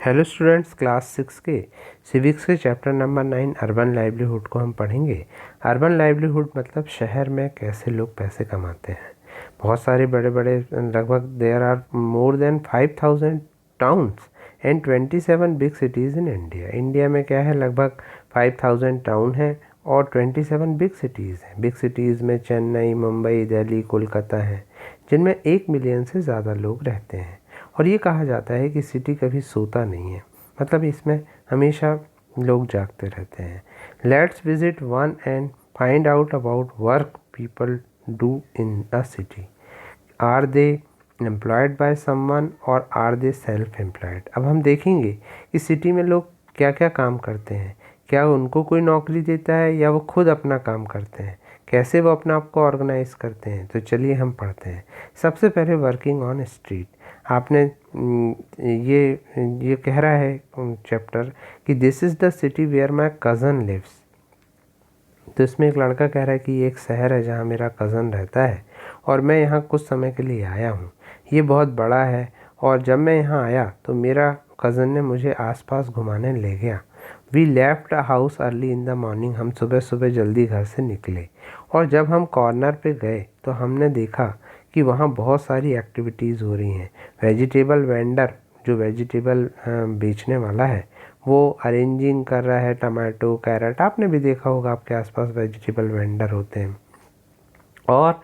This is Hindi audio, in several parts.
हेलो स्टूडेंट्स, क्लास 6 के सिविक्स के चैप्टर नंबर 9 अर्बन लाइवलीहुड को हम पढ़ेंगे। अर्बन लाइवलीहुड मतलब शहर में कैसे लोग पैसे कमाते हैं। बहुत सारे बड़े बड़े लगभग there are more than 5000 towns and 27 big cities in India. India में क्या है, लगभग 5000 टाउन है और 27 बिग सिटीज़ हैं। बिग सिटीज़ में चेन्नई, मुंबई, दिल्ली, कोलकाता हैं, जिनमें 1 मिलियन से ज़्यादा लोग रहते हैं। और ये कहा जाता है कि सिटी कभी सोता नहीं है, मतलब इसमें हमेशा लोग जागते रहते हैं। Let's visit one and find out about work people do in a city. Are they employed by someone or are they self employed. अब हम देखेंगे कि सिटी में लोग क्या क्या काम करते हैं, क्या उनको कोई नौकरी देता है या वो खुद अपना काम करते हैं, कैसे वो अपना आप को ऑर्गेनाइज करते हैं। तो चलिए हम पढ़ते हैं। सबसे पहले वर्किंग ऑन स्ट्रीट। आपने ये कह रहा है चैप्टर कि this is the city where my cousin lives. तो इसमें एक लड़का कह रहा है कि ये एक शहर है जहाँ मेरा कज़न रहता है और मैं यहाँ कुछ समय के लिए आया हूँ। ये बहुत बड़ा है और जब मैं यहाँ आया तो मेरा कज़न ने मुझे आसपास घुमाने ले गया। We left a house early in the morning. हम सुबह सुबह जल्दी घर से निकले और जब हम कॉर्नर पे गए तो हमने देखा कि वहाँ बहुत सारी एक्टिविटीज़ हो रही हैं। वेजिटेबल वेंडर, जो वेजिटेबल बेचने वाला है, वो अरेंजिंग कर रहा है टमाटो, कैरेट। आपने भी देखा होगा, आपके आसपास वेजिटेबल वेंडर होते हैं। और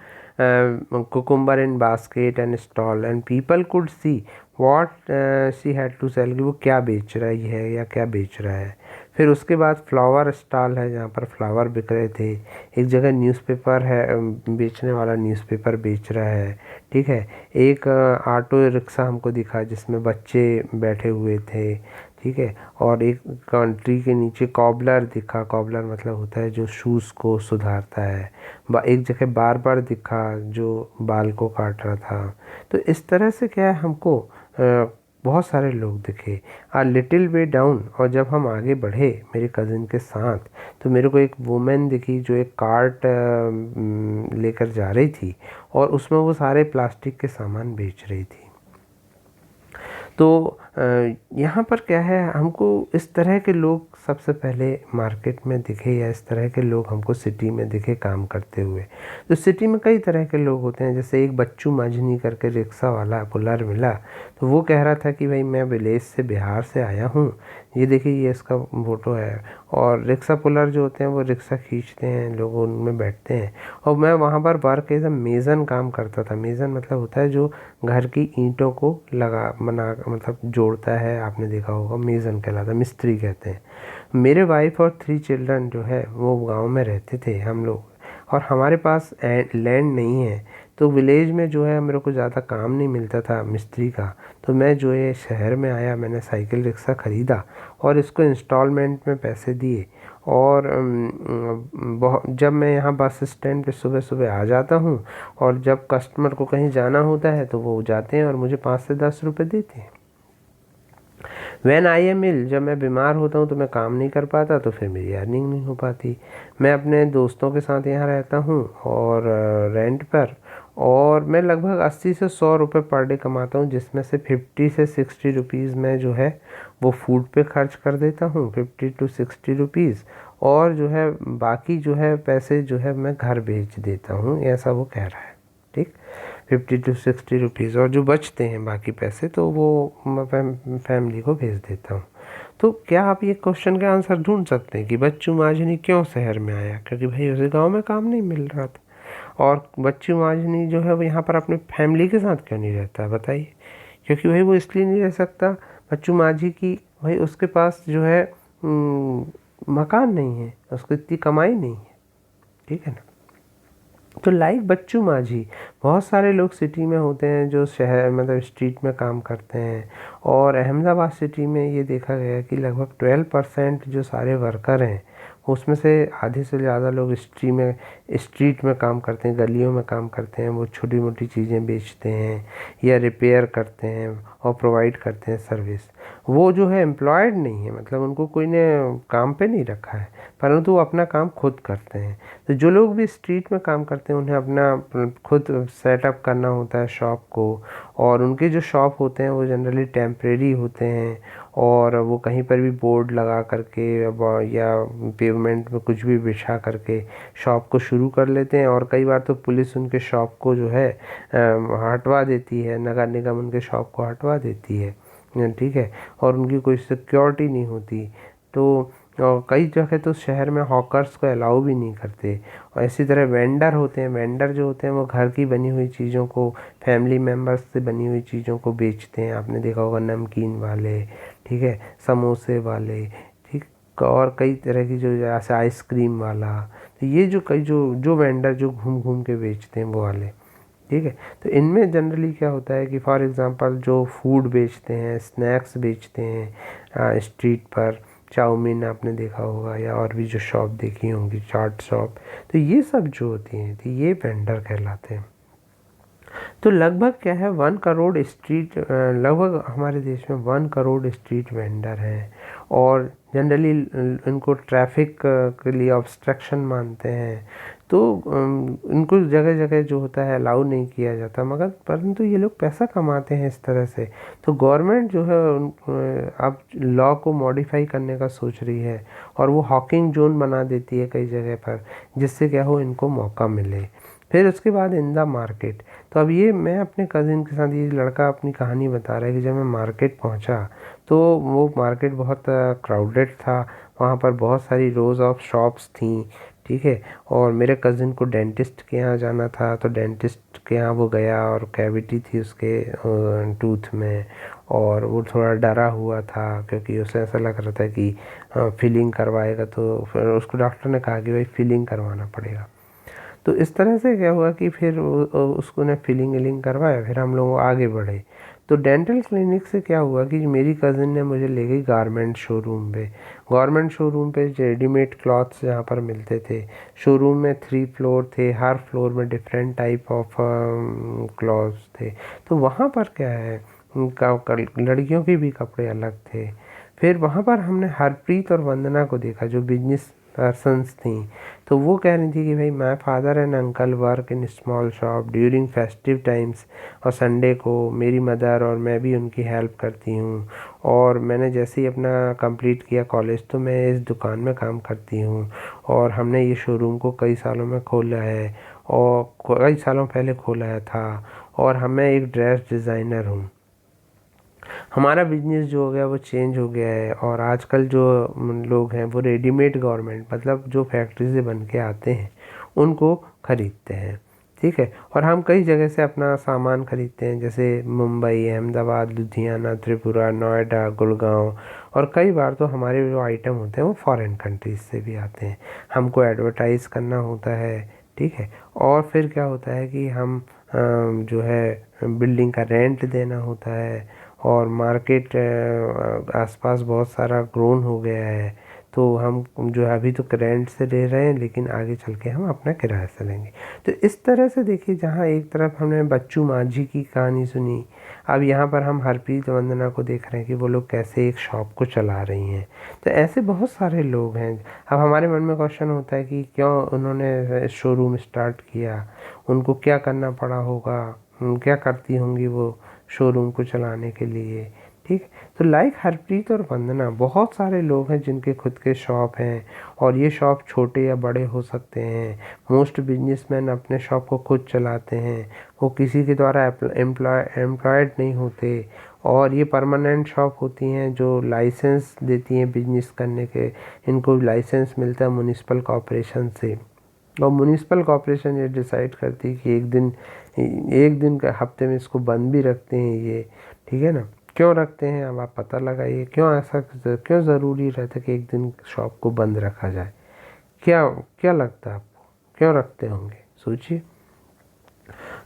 cucumber in basket and stall and people could see what she had to sell, कि वो क्या बेच रही है या क्या बेच रहा है। फिर उसके बाद फ्लावर स्टॉल है जहाँ पर फ्लावर बिक रहे थे। एक जगह न्यूज़पेपर है, बेचने वाला न्यूज़पेपर बेच रहा है। ठीक है। एक ऑटो रिक्शा हमको दिखा जिसमें बच्चे बैठे हुए थे। ठीक है। और एक ट्री के नीचे कॉबलर दिखा। कॉबलर मतलब होता है जो शूज़ को सुधारता है। एक जगह बार्बर दिखा जो बाल को काट रहा था। तो इस तरह से क्या है, हमको बहुत सारे लोग दिखे। आ लिटिल वे डाउन, और जब हम आगे बढ़े मेरे कज़न के साथ तो मेरे को एक वुमेन दिखी जो एक कार्ट लेकर जा रही थी और उसमें वो सारे प्लास्टिक के सामान बेच रही थी। तो यहाँ पर क्या है, हमको इस तरह के लोग सबसे पहले मार्केट में दिखे या इस तरह के लोग हमको सिटी में दिखे काम करते हुए। तो सिटी में कई तरह के लोग होते हैं। जैसे एक बच्चू माझनी करके रिक्शा वाला पुलर मिला, तो वो कह रहा था कि भाई मैं विलेज से, बिहार से आया हूँ। ये देखिए, ये इसका फोटो है। और रिक्शा पुलर जो होते हैं वो रिक्शा खींचते हैं, लोग उनमें बैठते हैं। और मैं वहाँ पर वर्क एज अ मेज़न काम करता था। मेज़न मतलब होता है जो घर की ईंटों को मतलब जोड़ता है। आपने देखा होगा, मेज़न कहलाता है, मिस्त्री कहते हैं। मेरे वाइफ और 3 चिल्ड्रन जो है वो गांव में रहते थे हम लोग, और हमारे पास लैंड नहीं है। तो विलेज में जो है मेरे को ज़्यादा काम नहीं मिलता था मिस्त्री का। तो मैं जो है शहर में आया, मैंने साइकिल रिक्शा ख़रीदा और इसको इंस्टॉलमेंट में पैसे दिए। और जब मैं यहाँ बस स्टैंड पे सुबह सुबह आ जाता हूँ और जब कस्टमर को कहीं जाना होता है तो वो जाते हैं और मुझे 5 से 10 रुपये देते हैं। व्हेन आई एम इल, जब मैं बीमार होता हूँ तो मैं काम नहीं कर पाता, तो फिर मेरी अर्निंग नहीं हो पाती। मैं अपने दोस्तों के साथ यहाँ रहता हूँ और रेंट पर, और मैं लगभग 80 से 100 रुपये पर डे कमाता हूँ, जिसमें से 50 से 60 रुपीज़ मैं जो है वो फूड पे खर्च कर देता हूँ, 50 to 60 रुपीज़। और जो है बाकी जो है पैसे जो है मैं घर भेज देता हूँ, ऐसा वो कह रहा है। ठीक, 50 to 60 रुपीज़, और जो बचते हैं बाकी पैसे तो वो मैं फैमिली को भेज देता हूँ। तो क्या आप ये क्वेश्चन का आंसर ढूंढ सकते हैं कि बच्चू माझनी क्यों शहर में आया? क्योंकि भाई उसे गांव में काम नहीं मिल रहा था। और बच्चू माझनी जो है वो यहाँ पर अपने फैमिली के साथ क्यों नहीं रहता, बताइए? क्योंकि भाई वो इसलिए नहीं रह सकता, बच्चू माझी की भाई उसके पास जो है मकान नहीं है, उसको इतनी कमाई नहीं है। ठीक है ना। तो लाइक बच्चू माझी, बहुत सारे लोग सिटी में होते हैं जो शहर मतलब स्ट्रीट में काम करते हैं। और अहमदाबाद सिटी में ये देखा गया कि लगभग 12% जो सारे वर्कर हैं उसमें से आधे से ज़्यादा लोग स्ट्रीट में काम करते हैं, गलियों में काम करते हैं। वो छोटी मोटी चीज़ें बेचते हैं या रिपेयर करते हैं और प्रोवाइड करते हैं सर्विस। वो जो है एम्प्लॉयड नहीं है, मतलब उनको कोई ने काम पे नहीं रखा है। परंतु वो अपना काम खुद करते हैं। तो जो लोग भी स्ट्रीट में काम करते हैं उन्हें अपना खुद सेटअप करना होता है शॉप को, और उनके जो शॉप होते हैं वो जनरली टेम्परेरी होते हैं, और वो कहीं पर भी बोर्ड लगा करके या पेवमेंट में कुछ भी बिछा करके शॉप को शुरू कर लेते हैं। और कई बार तो पुलिस उनके शॉप को जो है हटवा देती है, नगर निगम उनके शॉप को हटवा देती है, ठीक है, और उनकी कोई सिक्योरिटी नहीं होती। तो और कई जगह तो शहर में हॉकर्स को अलाउ भी नहीं करते। और इसी तरह वेंडर होते हैं, वेंडर जो होते हैं वो घर की बनी हुई चीज़ों को, फैमिली मेम्बर्स से बनी हुई चीज़ों को बेचते हैं। आपने देखा होगा नमकीन वाले, ठीक है, समोसे वाले, ठीक, और कई तरह की जो जैसे आइसक्रीम वाला। तो ये जो कई जो वेंडर जो घूम घूम के बेचते हैं वो वाले, ठीक है। तो इनमें जनरली क्या होता है कि फॉर एग्ज़ाम्पल जो फूड बेचते हैं, स्नैक्स बेचते हैं स्ट्रीट पर, चाउमीन आपने देखा होगा, या और भी जो शॉप देखी होंगी, चाट शॉप, तो ये सब जो होती हैं तो ये वेंडर कहलाते हैं। तो लगभग क्या है 1 करोड़ स्ट्रीट, लगभग हमारे देश में 1 करोड़ स्ट्रीट वेंडर हैं, और जनरली इनको ट्रैफिक के लिए ऑब्स्ट्रक्शन मानते हैं। तो इनको जगह जगह जो होता है अलाउ नहीं किया जाता, मगर परंतु ये लोग पैसा कमाते हैं इस तरह से। तो गवर्नमेंट जो है अब लॉ को मॉडिफाई करने का सोच रही है, और वो हॉकिंग जोन बना देती है कई जगह पर, जिससे क्या हो इनको मौका मिले। फिर उसके बाद इन द मार्केट। तो अब ये मैं अपने कज़िन के साथ, ये लड़का अपनी कहानी बता रहा है कि जब मैं मार्केट पहुंचा तो वो मार्केट बहुत क्राउडेड था, वहाँ पर बहुत सारी रोज़ ऑफ शॉप्स थी, ठीक है। और मेरे कज़िन को डेंटिस्ट के यहाँ जाना था, तो डेंटिस्ट के यहाँ वो गया, और कैविटी थी उसके टूथ में, और वो थोड़ा डरा हुआ था क्योंकि उसे ऐसा लग रहा था कि फिलिंग करवाएगा, तो फिर उसको डॉक्टर ने कहा कि भाई फिलिंग करवाना पड़ेगा। तो इस तरह से क्या हुआ कि फिर उसको ने फिलिंग विलिंग करवाया, फिर हम लोग आगे बढ़े। तो डेंटल क्लिनिक से क्या हुआ कि मेरी कज़िन ने मुझे ले गई गारमेंट शोरूम पे। गारमेंट शोरूम पे रेडीमेड क्लॉथ्स जहाँ पर मिलते थे। शोरूम में 3 फ्लोर थे, हर फ्लोर में डिफरेंट टाइप ऑफ क्लॉथ्स थे। तो वहाँ पर क्या है, लड़कियों के भी कपड़े अलग थे। फिर वहाँ पर हमने हरप्रीत और वंदना को देखा जो बिजनेस पर्सन्स थी। तो वो कह रही थी कि भाई my father and uncle work in small shop during festive times, और संडे को मेरी मदर और मैं भी उनकी हेल्प करती हूँ। और मैंने जैसे ही अपना कंप्लीट किया कॉलेज तो मैं इस दुकान में काम करती हूँ, और हमने ये शोरूम को कई सालों में खोला है, और कई सालों पहले खोला था, और मैं एक ड्रेस डिज़ाइनर हूँ। हमारा बिजनेस जो हो गया वो चेंज हो गया है, और आजकल जो लोग हैं वो रेडीमेड गारमेंट, मतलब जो फैक्ट्री से बन के आते हैं उनको ख़रीदते हैं, ठीक है। और हम कई जगह से अपना सामान ख़रीदते हैं, जैसे मुंबई, अहमदाबाद, लुधियाना, त्रिपुरा, नोएडा, गुड़गांव। और कई बार तो हमारे जो आइटम होते हैं वो फॉरेन कंट्रीज से भी आते हैं, हमको एडवर्टाइज़ करना होता है, ठीक है। और फिर क्या होता है कि हम जो है बिल्डिंग का रेंट देना होता है, और मार्केट आसपास बहुत सारा ग्रोन हो गया है, तो हम जो है अभी तो रेंट से ले रहे हैं, लेकिन आगे चल के हम अपना किराए से लेंगे। तो इस तरह से देखिए, जहाँ एक तरफ हमने बच्चू माझी की कहानी सुनी, अब यहाँ पर हम हरप्रीत वंदना को देख रहे हैं कि वो लोग कैसे एक शॉप को चला रही हैं। तो ऐसे बहुत सारे लोग हैं। अब हमारे मन में क्वेश्चन होता है कि क्यों उन्होंने शोरूम स्टार्ट किया, उनको क्या करना पड़ा होगा, क्या करती होंगी वो शोरूम को चलाने के लिए, ठीक। तो लाइक हरप्रीत और वंदना बहुत सारे लोग हैं जिनके खुद के शॉप हैं, और ये शॉप छोटे या बड़े हो सकते हैं। मोस्ट बिजनेसमैन अपने शॉप को खुद चलाते हैं, वो किसी के द्वारा एम्प्लॉयड नहीं होते, और ये परमानेंट शॉप होती हैं जो लाइसेंस देती हैं बिजनेस करने के। इनको लाइसेंस मिलता है म्युनिसिपल कॉरपोरेशन से, और म्युनिसिपल कॉरपोरेशन ये डिसाइड करती है कि एक दिन का हफ्ते में इसको बंद भी रखते हैं ये, ठीक है ना। क्यों रखते हैं अब आप पता लगाइए, क्यों ज़रूरी रहता है कि एक दिन शॉप को बंद रखा जाए। क्या क्या लगता है आपको, क्यों रखते होंगे, सोचिए।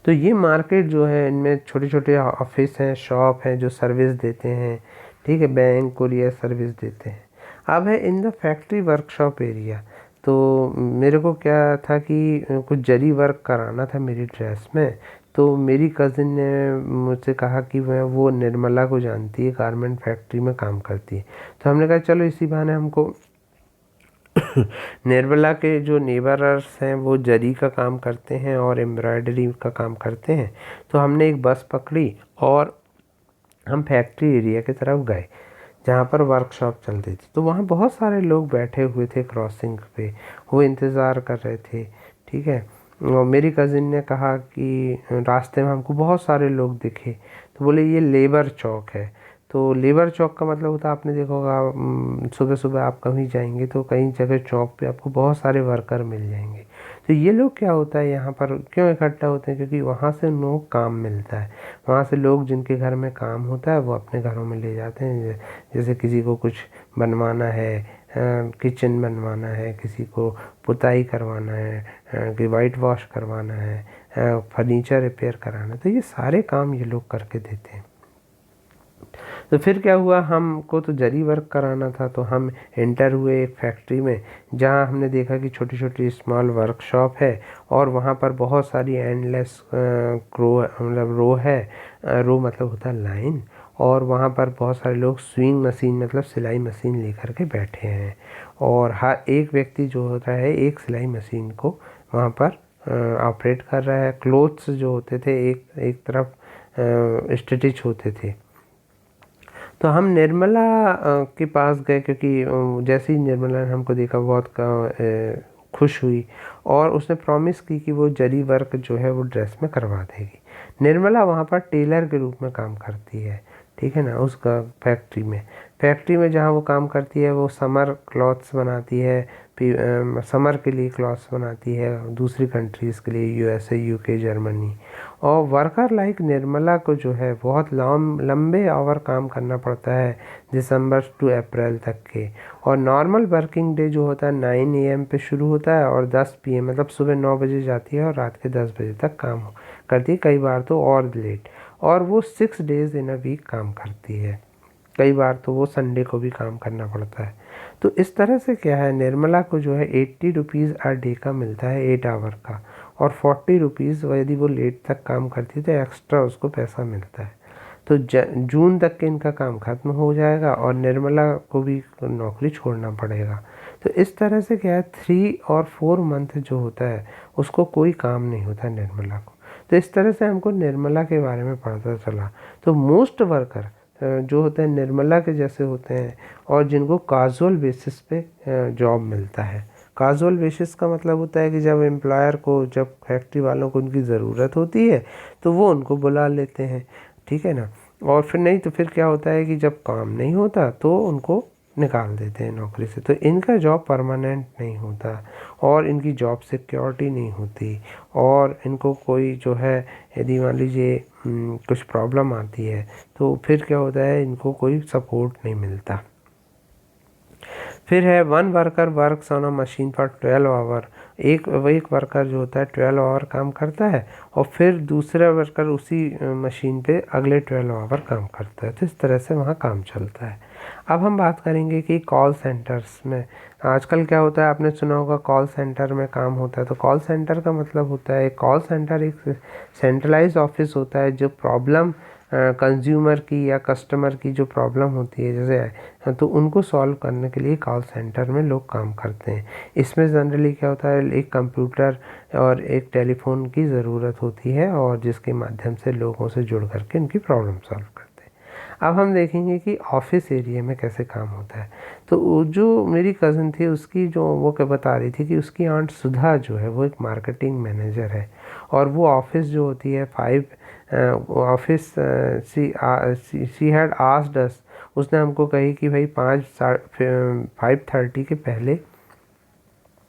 तो ये मार्केट जो है, इनमें छोटे छोटे ऑफिस हैं, शॉप हैं जो सर्विस देते हैं, ठीक है, बैंक कुरियर सर्विस देते हैं। अब है in the factory workshop area. तो मेरे को क्या था कि कुछ जरी वर्क कराना था मेरी ड्रेस में। तो मेरी कज़िन ने मुझसे कहा कि वो निर्मला को जानती है, गारमेंट फैक्ट्री में काम करती है। तो हमने कहा चलो इसी बहाने हमको निर्मला के जो नेबरर्स हैं वो जरी का काम करते हैं और एम्ब्रॉयडरी का काम करते हैं। तो हमने एक बस पकड़ी और हम फैक्ट्री एरिया की तरफ गए जहाँ पर वर्कशॉप चल रही थी। तो वहाँ बहुत सारे लोग बैठे हुए थे क्रॉसिंग पे, वो इंतज़ार कर रहे थे। ठीक है, और मेरी कज़िन ने कहा कि रास्ते में हमको बहुत सारे लोग दिखे, तो बोले ये लेबर चौक है। तो लेबर चौक का मतलब होता है, आपने देखा होगा सुबह सुबह आप कहीं जाएंगे तो कई जगह चौक पे आपको बहुत सारे वर्कर मिल जाएंगे। तो ये लोग क्या होता है यहाँ पर क्यों इकट्ठा होते हैं, क्योंकि वहाँ से उन लोगों को काम मिलता है। वहाँ से लोग जिनके घर में काम होता है वो अपने घरों में ले जाते हैं। जैसे किसी को कुछ बनवाना है, किचन बनवाना है, किसी को पुताई करवाना है, कि वाइट वॉश करवाना है, फर्नीचर रिपेयर कराना है, तो ये सारे काम ये लोग करके देते हैं। तो फिर क्या हुआ, हमको तो जरी वर्क कराना था, तो हम एंटर हुए एक फैक्ट्री में जहाँ हमने देखा कि छोटी छोटी स्मॉल वर्कशॉप है और वहाँ पर बहुत सारी एंडलेस रो है। रो मतलब होता है लाइन। और वहाँ पर बहुत सारे लोग स्विंग मशीन मतलब सिलाई मशीन लेकर के बैठे हैं और हर एक व्यक्ति जो होता है एक सिलाई मशीन को वहाँ पर ऑपरेट कर रहा है। क्लोथ्स जो होते थे एक तरफ स्टिच होते थे। तो हम निर्मला के पास गए, क्योंकि जैसे ही निर्मला ने हमको देखा बहुत खुश हुई और उसने प्रॉमिस की कि वो जरी वर्क जो है वो ड्रेस में करवा देगी। निर्मला वहाँ पर टेलर के रूप में काम करती है, ठीक है ना, उसका फैक्ट्री में जहाँ वो काम करती है वो समर क्लॉथ्स बनाती है, समर के लिए क्लॉथ्स बनाती है दूसरी कंट्रीज़ के लिए, यूएसए, यूके, जर्मनी। और वर्कर लाइक निर्मला को जो है बहुत लंबे आवर काम करना पड़ता है दिसंबर टू अप्रैल तक के। और नॉर्मल वर्किंग डे जो होता है 9 AM पे शुरू होता है और 10 PM मतलब सुबह 9 बजे जाती है और रात के 10 बजे तक काम करती है, कई बार तो और लेट। और वो 6 डेज़ इन अ वीक काम करती है, कई बार तो वो संडे को भी काम करना पड़ता है। तो इस तरह से क्या है, निर्मला को जो है 80 रुपीज़ आ डे का मिलता है 8 आवर का, और 40 रुपीज़ यदि वो लेट तक काम करती है तो एक्स्ट्रा उसको पैसा मिलता है। तो जून तक के इनका काम ख़त्म हो जाएगा और निर्मला को भी नौकरी छोड़ना पड़ेगा। तो इस तरह से क्या है, 3 और 4 मंथ जो होता है उसको कोई काम नहीं होता निर्मला को। तो इस तरह से हमको निर्मला के बारे में पता चला। तो मोस्ट वर्कर जो होते हैं निर्मला के जैसे होते हैं और जिनको काजुअल बेसिस पे जॉब मिलता है। काजुअल बेसिस का मतलब होता है कि जब एम्प्लॉयर को, जब फैक्ट्री वालों को उनकी ज़रूरत होती है तो वो उनको बुला लेते हैं, ठीक है ना। और फिर नहीं तो फिर क्या होता है कि जब काम नहीं होता तो उनको निकाल देते हैं नौकरी से। तो इनका जॉब परमानेंट नहीं होता और इनकी जॉब सिक्योरिटी नहीं होती, और इनको कोई जो है यदि मान लीजिए कुछ प्रॉब्लम आती है तो फिर क्या होता है, इनको कोई सपोर्ट नहीं मिलता। फिर है one worker works on a machine for 12 hour. एक वर्कर जो होता है 12 आवर काम करता है और फिर दूसरा वर्कर उसी मशीन पे अगले 12 आवर काम करता है। तो इस तरह से वहाँ काम चलता है। अब हम बात करेंगे कि कॉल सेंटर्स में आजकल क्या होता है, आपने सुना होगा कॉल सेंटर में काम होता है। तो कॉल सेंटर का मतलब होता है, कॉल सेंटर एक सेंट्रलाइज ऑफिस होता है जो प्रॉब्लम कंज्यूमर की या कस्टमर की जो प्रॉब्लम होती है जैसे, तो उनको सॉल्व करने के लिए कॉल सेंटर में लोग काम करते हैं। इसमें जनरली क्या होता है, एक कंप्यूटर और एक टेलीफोन की ज़रूरत होती है और जिसके माध्यम से लोगों से जुड़ करके उनकी प्रॉब्लम सॉल्व करते हैं। अब हम देखेंगे कि ऑफिस एरिया में कैसे काम होता है। तो जो मेरी कज़न थी उसकी जो वो क्या बता रही थी कि उसकी आंट सुधा जो है वो एक मार्केटिंग मैनेजर है और वो ऑफिस जो होती है office she had asked us, उसने हमको कही कि भाई 5:30 के पहले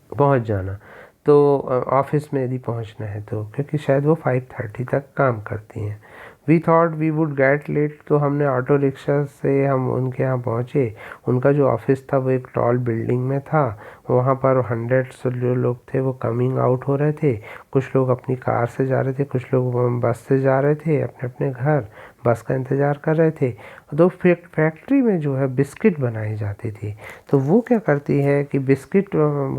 पहुंच जाना। तो ऑफिस में यदि पहुंचना है तो, क्योंकि शायद वो 5:30 तक काम करती हैं। We thought we would get late, तो हमने ऑटो रिक्शा से हम उनके यहाँ पहुँचे। उनका जो ऑफिस था वो एक टॉल बिल्डिंग में था। वहाँ पर 100 जो लोग थे वो कमिंग आउट हो रहे थे। कुछ लोग अपनी कार से जा रहे थे, कुछ लोग बस से जा रहे थे अपने अपने घर, बस का इंतज़ार कर रहे थे। तो फैक्ट्री में जो है बिस्किट बनाई जाती थी। तो वो क्या करती है कि बिस्किट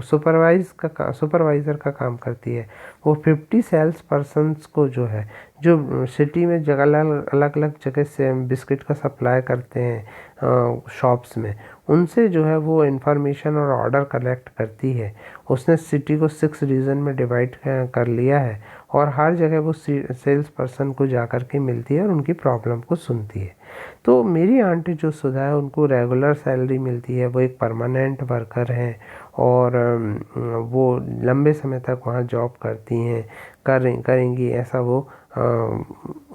सुपरवाइज़र का काम करती है। वो 50 सेल्स पर्सनस को जो है, जो सिटी में अलग अलग जगह से बिस्किट का सप्लाई करते हैं शॉप्स में, उनसे जो है वो इन्फॉर्मेशन और ऑर्डर कलेक्ट करती है। उसने सिटी को 6 रीजन में डिवाइड कर लिया है और हर जगह वो सेल्स पर्सन को जा कर के मिलती है और उनकी प्रॉब्लम को सुनती है। तो मेरी आंटी जो सुधा है उनको रेगुलर सैलरी मिलती है, वो एक परमानेंट वर्कर हैं और वो लंबे समय तक वहाँ जॉब करती हैं, करेंगी ऐसा वो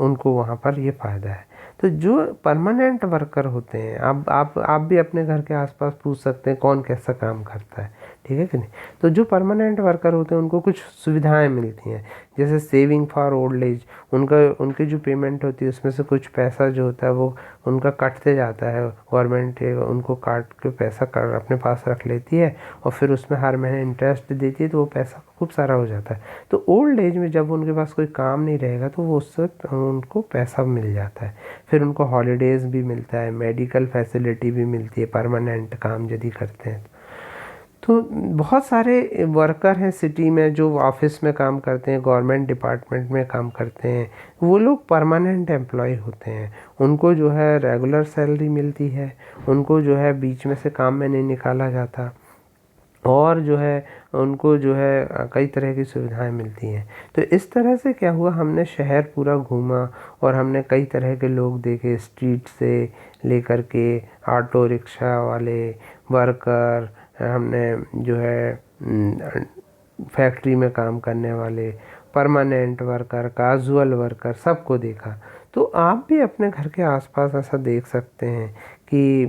उनको वहाँ पर ये फ़ायदा है। तो जो परमानेंट वर्कर होते हैं, आप भी अपने घर के आसपास पूछ सकते हैं कौन कैसा काम करता है, ठीक है कि नहीं। तो जो परमानेंट वर्कर होते हैं उनको कुछ सुविधाएं मिलती हैं, जैसे सेविंग फॉर ओल्ड एज। उनकी जो पेमेंट होती है उसमें से कुछ पैसा जो होता है वो उनका कटते जाता है, गवर्नमेंट उनको काट के पैसा अपने पास रख लेती है और फिर उसमें हर महीने इंटरेस्ट देती है, तो वो पैसा खूब सारा हो जाता है। तो ओल्ड एज में जब उनके पास कोई काम नहीं रहेगा तो वो उससे उनको पैसा मिल जाता है। फिर उनको हॉलीडेज़ भी मिलता है, मेडिकल फैसिलिटी भी मिलती है परमानेंट काम यदि करते हैं तो। बहुत सारे वर्कर हैं सिटी में जो ऑफिस में काम करते हैं, गवर्नमेंट डिपार्टमेंट में काम करते हैं, वो लोग परमानेंट एम्प्लॉय होते हैं। उनको जो है रेगुलर सैलरी मिलती है, उनको जो है बीच में से काम में नहीं निकाला जाता और जो है उनको जो है कई तरह की सुविधाएं मिलती हैं। तो इस तरह से क्या हुआ, हमने शहर पूरा घूमा और हमने कई तरह के लोग देखे, स्ट्रीट से लेकर के ऑटो रिक्शा वाले, वर्कर, हमने जो है फैक्ट्री में काम करने वाले, परमानेंट वर्कर, कैजुअल वर्कर, सबको देखा। तो आप भी अपने घर के आसपास ऐसा देख सकते हैं कि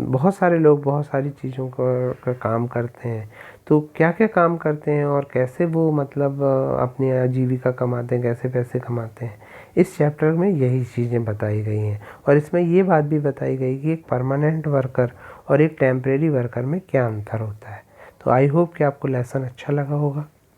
बहुत सारे लोग बहुत सारी चीज़ों का काम करते हैं। तो क्या क्या काम करते हैं और कैसे वो मतलब अपनी आजीविका कमाते हैं, कैसे पैसे कमाते हैं, इस चैप्टर में यही चीज़ें बताई गई हैं। और इसमें ये बात भी बताई गई कि एक परमानेंट वर्कर और एक टेम्परेरी वर्कर में क्या अंतर होता है। तो आई होप कि आपको लेसन अच्छा लगा होगा।